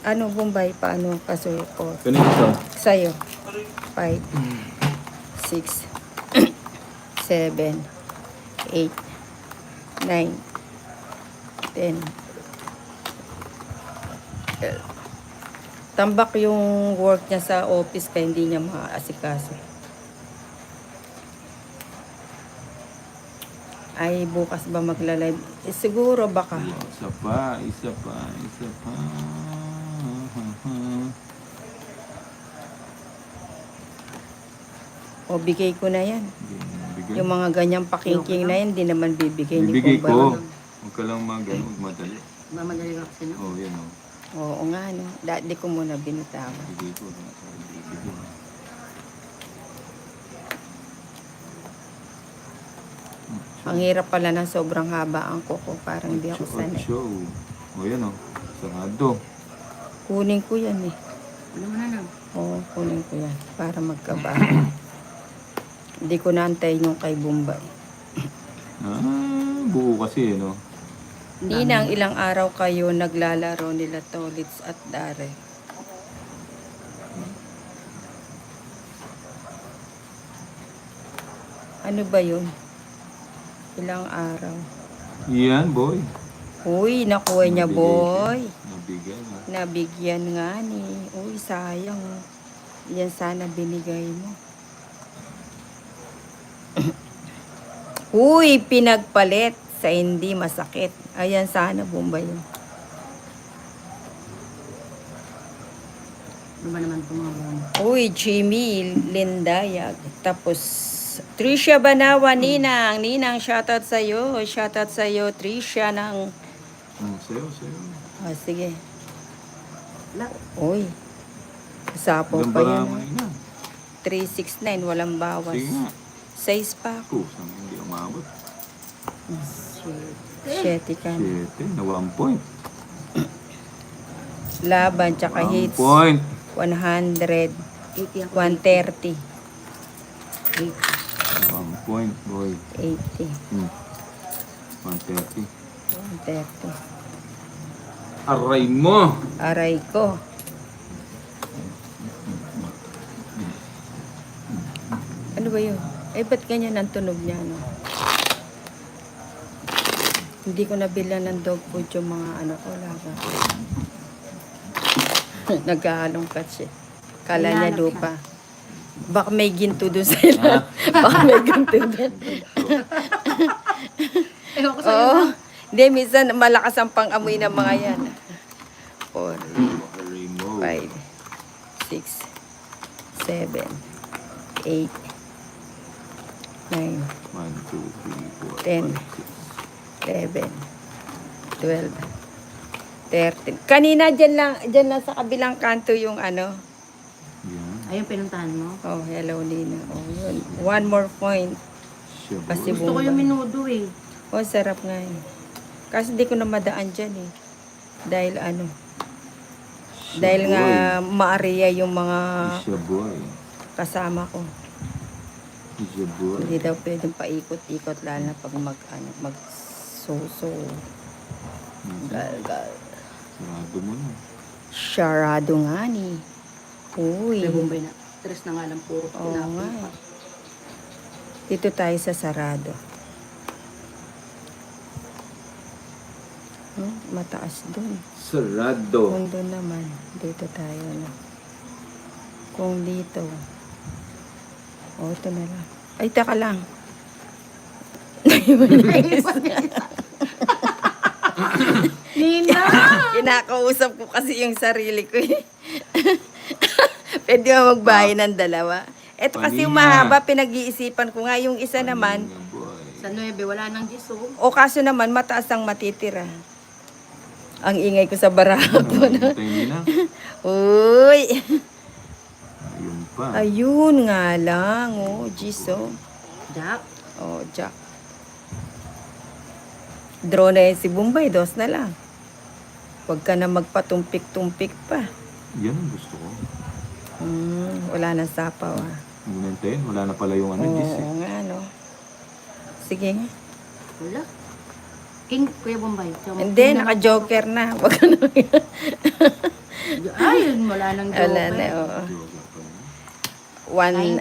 Ano, Bombay, paano kasuyo ko? Kanina to? Sa'yo. 5, 6, 7, 8, 9, 10. Tambak yung work niya sa office kaya hindi niya maaasikaso. Ay, bukas ba magla-live? Eh, siguro baka. Isa pa, isa pa, isa pa. O, bigay ko na yan. Bigay. Yung mga ganyang pakingking na yan, hindi naman bibigay ni Bibigay Kumbay. ko. Huwag ka lang magmadali. Mamadali ka kasi, no? Oh, yan o. Oo nga, no. Dati ko muna binitawan. Bigay ko. Bigay ko. Ang hirap pala ng sobrang haba ang kuko. Parang hindi ako sanay. O yan o. Sarado. Kunin ko yan eh. Ano mo na lang? Oo, kunin ko yan. Para magkabahan. Hindi ko naantay yung kay Bombay. Buo kasi no. Ninang, ilang araw kayo naglalaro nila Tolits at Dare? Ano ba yun? Ilang araw? Yan, boy. Uy, nakuha niya, boy. Nabigay na. Nabigyan nga ni. Uy, sayang. Yan sana binigay mo. Uy, pinagpalit sa hindi masakit. Ayan sana, Bombay yun. Ano ba naman itong mga buwan? Uy, Jimmy Lindayag. Tapos, Tricia Banawa, Ninang. Ninang, shoutout sa'yo. Shoutout sa'yo, Tricia ng... Sayo. sige. Wala. Uy, sapo Ilang pa yan. barama na. 369, walang bawas. Sige nga. 6 pa ako. Kusang hindi umabot. 7 ka. 7 na 1 point. Laban, tsaka 1 hits. point. 100. 80 ako. 130. 1 point, boy. 80. 130. 130. Aray mo! Aray ko. Ano ba yun? Eh, ba't ganyan ang tunog niya, no? Hindi ko nabila ng dog food yung mga ano ko, laga. Nagkahalong katsi. Kala niya lupa. Baka may ginto doon sa ilan. Baka may ginto doon. Ewan ko sa'yo Oo. na. Hindi, minsan malakas ang pang-amoy ng mga yan. 4, Aray mo. 5, 6, 7, 8, 9, 1, 2, 3, 4, 10, 11, 12, 13. Kanina dyan lang sa kabilang kanto yung ano. Yan. Ayun, pinuntahan mo. Oh, hello Nina. Oh, yun. One more point. Siya, boy. Kasi Gusto ko yung minudo eh. Oh, sarap nga eh. Kasi hindi ko na madaan dyan eh. Dahil ano. Siya, Dahil boy. nga maariya yung mga Siya, boy. kasama ko. Siya, boy. Hindi daw pwedeng paikot-ikot lalo na pag mag-so-so. Gal-gal. Sarado mo na. Charado nga ni. Uy. May Bombay na. Tres na nga lang puro. Oo Tinapon nga pa. eh. Dito tayo sa sarado. Mataas dun. Sarado. Kung doon naman, dito tayo na. Kung dito. O, ito na lang. Ay, taka lang. Nina! Kinakausap ko kasi yung sarili ko eh. Pwede mo magbahay ng dalawa. Ito kasi yung Kanina. mahaba, pinag-iisipan ko nga. Yung isa naman, Kanina, boy. Sa 9, wala nang giso. o kaso naman, mataas ang matitira. Ang ingay ko sa baraha ko. No? Hintay na. Uy! Ayun pa. Ayun nga lang. Oh, jeez, oh. Jack. Oh, Jack. Draw na yun si Bombay. Dos na lang. Huwag ka na magpatumpik-tumpik pa. Yan ang gusto ko. Wala na sapaw, ah. Hintayin, wala na pala yung ano, Gis eh. Oo nga, no. Sige nga. Wala. King, Kuya Bombay. Hindi, naka-joker na. Huwag ka na. Ayun, wala nang joker. Wala na, oo. Joker pa naman.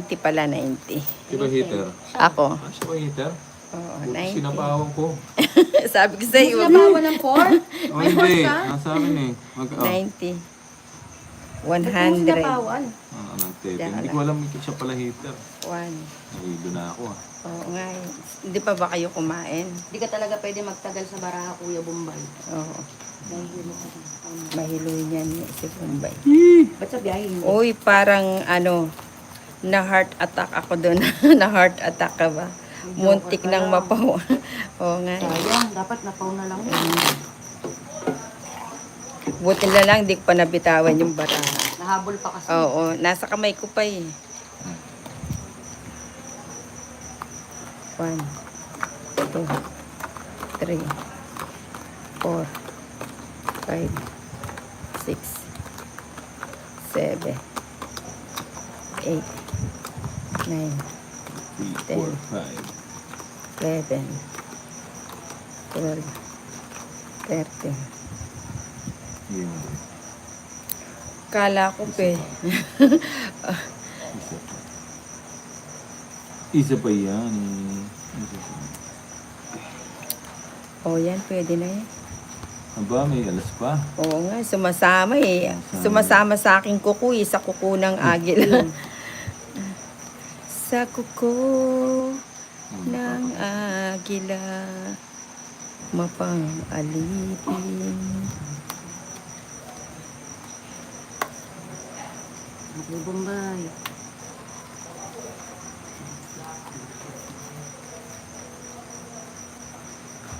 90 pala, 90. Di ba heater? Ako. Ah, siya ba heater? Oo, Buti 90. sinapawan ko. Sabi ko sa'yo, Sinabawan ng 4? Oh, May hindi. force ka? Nasa akin eh. 90. Ba't mo 100. sinabawan? Nagtete. Diyan Hindi ka ko alam siya pala heater. 1. Nahilo na ako ah. Oo nga. Hindi pa ba kayo kumain? Hindi ka talaga pwede magtagal sa baraha, Kuya Bombay. Oo. Nahihilo ka na. Mahilo niyan si Bombay. Ba't sa biyahe hindi? Uy, parang na heart attack ako doon. Na heart attack ka ba? Muntik nang mapaw. Oo nga. Sayang, dapat napaw na lang. Buti na lang, di ko pa nabitawan yung baraha. Nahabol pa kasi. Oo, nasa kamay ko pa eh. 1, 2, 3, 4, 5, 6, 7, 8, 9, 3, 4, 5. 11, 12, 13. Yun. Kala ko pe. Isa pa yan. Isa pa. O yan, pwede na yan. Aba, may alas pa. Oo nga, sumasama eh. Sumasama sa aking kuko eh, sa kuko ng agila. Sa kuko ng agila, mapang-alipin. Kuya Bombay.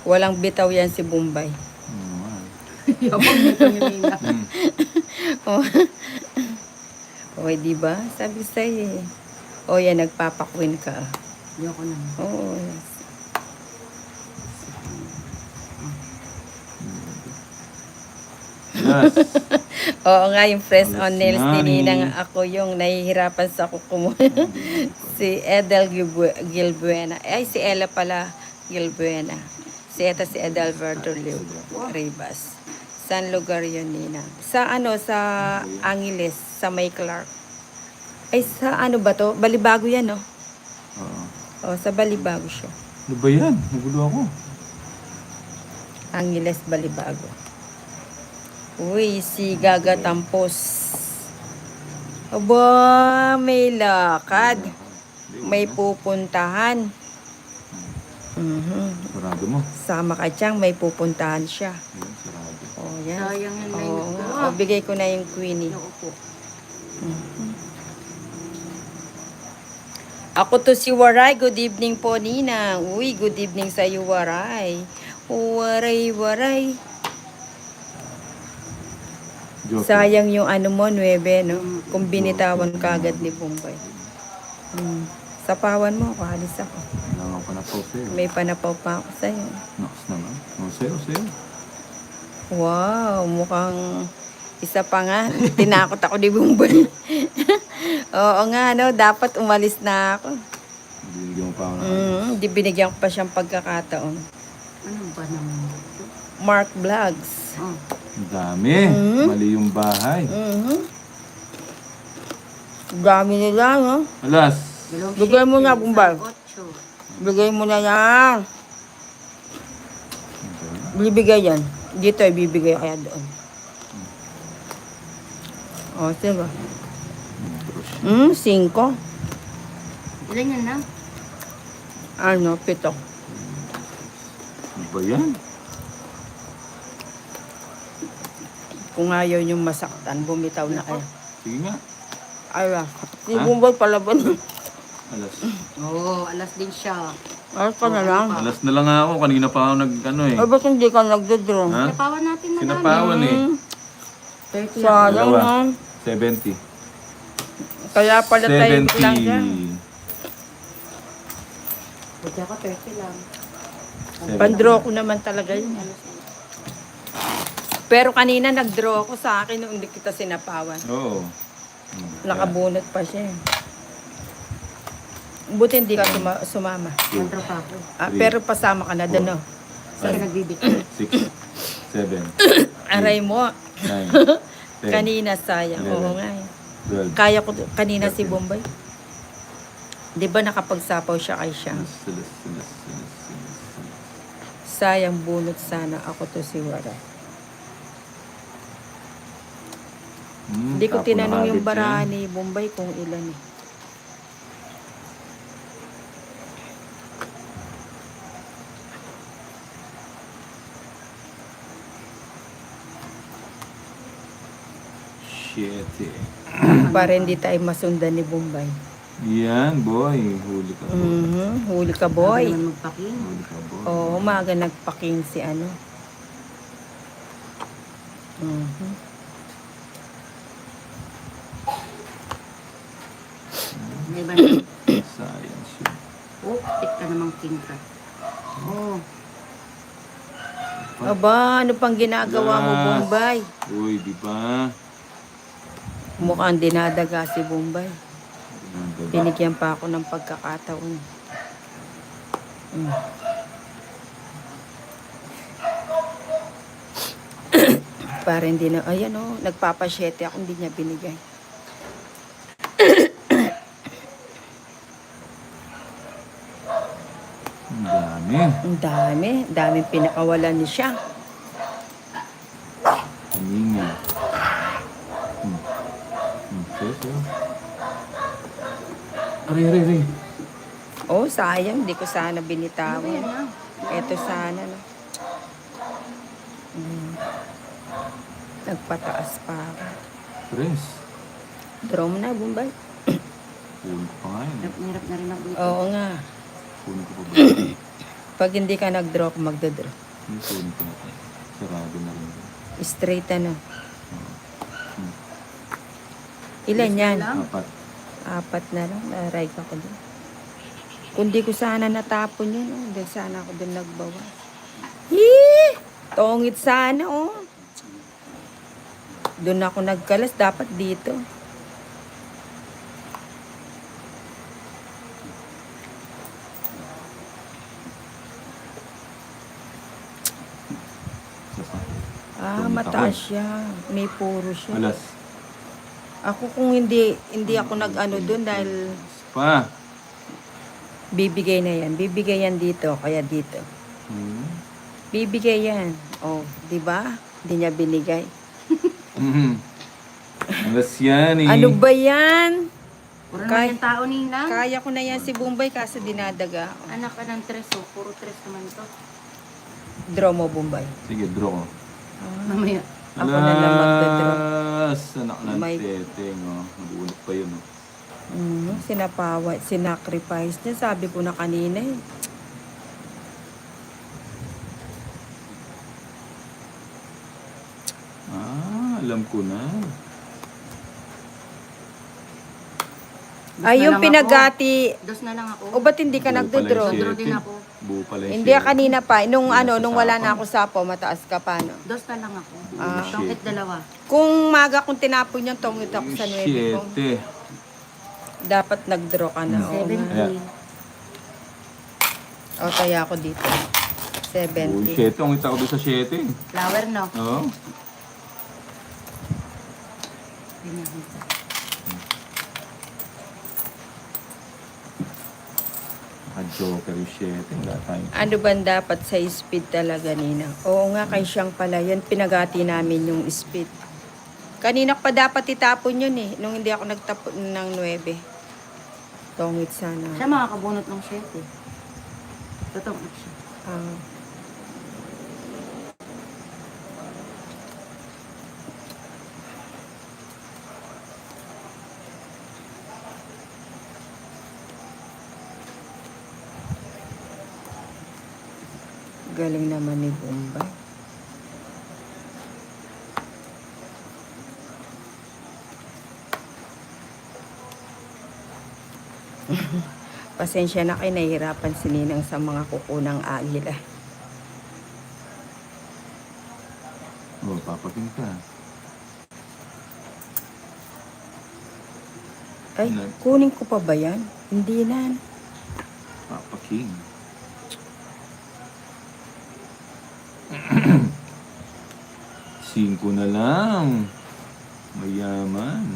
Walang bitaw yan si Bombay. Yabang nito ni Nina. Oh. Okay, di ba? Sabi sa'yo eh. O yan, nagpapakwin ka. Ayoko na. Oo. Yes. Oo nga, yung press on Alas nails na ni ni- Ninang ako yung nahihirapan sa kuko mo. Si Edel Gilbuena. Ay, si Ella pala Gilbuena. Si Edelberto Ribas. Saan lugar yun, Nina? Sa sa Angeles, sa May Clark. Ay, sa ano ba to? Balibago yan, no? Oo. O, sa Balibago siya. Ano ba yan? Nagulo ako. Angeles, Balibago. Uy, si Gaga Tampos. Aba, may lakad. May pupuntahan. Sarado mo. Sama ka dyan, may pupuntahan siya. Ayun, sarado. Oh, yan. Sayang yung line Oo ko. nga. O, bigay ko na yung Queenie. Naupo. Ako to si Waray. Good evening po, Nina. Uy, good evening sa iyo, Waray. Waray, Waray. Joker. Sayang yung mo, 9, no? Kung binitawan ka agad ni Bombay. Sapawan mo, kahalis ako. Kailangan ko na po sa'yo. May panapaw pa ako sa'yo. Naks naman. O, sa'yo, sa'yo. Wow, mukhang isa pa nga. Tinakot ako ni Bombay. Oo nga, no? Dapat umalis na ako. Binigyan mo pa ako ng Di binigyan ko pa siyang pagkakataon. Ano ba naman ito? Mark Vlogs. Oh. Ang dami. Mali yung bahay. Dami nila, no? Alas. Bigay mo na, Bombay. Bigay mo na yan. Bibigay yan. Dito, ibibigay kaya doon. O, sige. 5. Ilan yan na? 7. Ano ba yan? Kung ayaw yung masaktan, bumitaw na kayo. Sige nga. Ay, si Bombay palaban. Alas. Oo, alas din siya. Ay, ka na lang. Alas na lang ako. Kanina pa ako eh. Ay, ba't hindi ka nagdodraw? Ha? Sinapawan natin na Sinapawan eh. 30 Sayang, Dalawa. no? 70. Kaya pala tayo lang dyan. 70. Pwede ako 30 lang. Pandraw ko naman talaga yun. Pero kanina nag-draw ako sa akin nung hindi kita sinapawan. Oo. Nakabunot pa siya. Buti hindi ka sumama. Contra pa ako. Pero pasama ka na doon, no? Saan ka nagbibit? 6. 7. Aray mo. 9. 10, Kanina sayang. 11. Oo nga eh. 12. Kaya ko kanina si 13. Bombay. 'Di ba nakapagsapaw siya kay siya? Silas. Sayang bunot sana ako to si Wara. Hindi ko tapo tinanong na yung agad barahan yan. ni Bombay kung ilan eh. Shit eh. Para hindi tayo masundan ni Bombay. Yan, boy. Huli ka, boy. Huli ka, Sabi boy. naman magpaking. Huli ka, boy. Oo, umaga nagpaking si ano. May ba na? Science yun. Oh, pick ka namang king ka. Oh, Aba, ano pang ginagawa mo, Yes. Bombay? Uy, di ba? Mukhang dinadaga si Bombay. Nandun. Binigyan pa ako ng pagkakataon. Para hindi na, ayan o, nagpapasyete ako, hindi niya binigay. Ang dami. Ang daming pinakawalan ni siya. Kanina. Sayo. Aray. Oh, sayang, hindi ko sana ano binitawan. yan na? Eto sana, no. Nagpataas pa ako. Pres. Draw mo na, Bombay. Huli ko pa nga yun. Hirap na rin ako dito. Oo nga. Huli ko pa ba? Pag hindi ka nag-draw, ako magda-draw. Huli ko na. Sarado na rin. Straight ano. Ilan yan? lang? 4. 4 na lang. Naray ka ko dun. Kung di ko sana natapon yun, oh. Dahil sana ako dun nagbawa. Hee! Tongit sana, oh. Doon ako nagkalas. Dapat dito. Mataas siya. May puro siya. Alas. Ako kung hindi ako nag-ano doon dahil Pa. bibigay na yan. Bibigay yan dito, kaya dito. Bibigay yan. Oh, di ba? Hindi niya binigay. Alas yan eh. Ano ba yan? Puro naman yung tao nila. Kaya ko na yan si Bombay kaso dinadaga ako. Anak ka ng tres, oh. Puro tres naman to. Draw mo, Bombay. Sige, draw ko. Mamaya. Ako na lang magda-draw. Alas. Anak ng May- teteng. Oh. Magulat pa yun. Oh. Sinapawa, sinacrifice niya. Sabi ko na kanina eh. Alam ko na. Ay, yung pinagati. Dos na lang ako. O ba't hindi ka Buo nagdo-draw? pala yung Nagdo-draw din siyete. ako. Buo pala yung Hindi, siyete. kanina pa. Nung Hindi ano, na nung wala na sasapa. ako sapo, mataas ka pa, no? Dos na lang ako. Ah. Tongkit dalawa. Kung maga kong tinapon yung tongit ako sa 9 ko, Siyete. dapat nag-draw ka na. Oo nga. 70. O, kaya ako dito. Uy, 70. siyete. Ang kita ko doon sa siyete. Flower, no? Oo. Naka-joker yung siyete. Wala tayong... Ano ba dapat sa speed talaga, Nina? Oo nga, kay siyang pala. Yan, pinagati namin yung speed. Kanina pa dapat itapon yun eh. Nung hindi ako nagtapon ng 9. Tongit sana. Siya makakabunot ng 7. Totongkit siya. Ah. Galing naman ni Bombay. Pasensya na kayo, nahihirapan si Ninang sa mga kukunang agila. Oh, papaking ka. Ay, kunin ko pa ba yan? Hindi na. Papaking. Singko na lang. Yaman.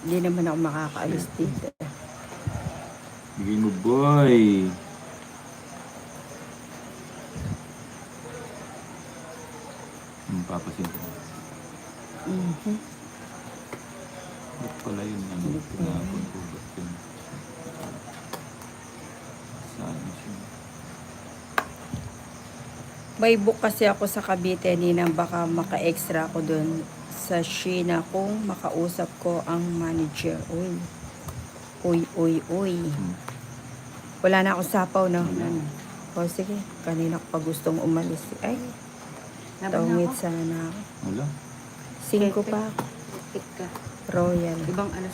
Hindi naman ako makakaalis dito. Bigay mo, boy. Papasin ko. Mhm. Ba't pala yun? Ano? Pinapon ko. Ba't yun? Saan siya? May book kasi ako sa Cavite, Ninang, baka maka-extra ako dun sa Sheena kung makausap ko ang manager. Uy. Uy. Wala na akong sapaw, no? Wala. O, sige. Kanina ko pa gustong umalis. Ay, Laban na tawid ako. sana ako. Wala. 5 pa. Pick ka. Royal. Ibang ano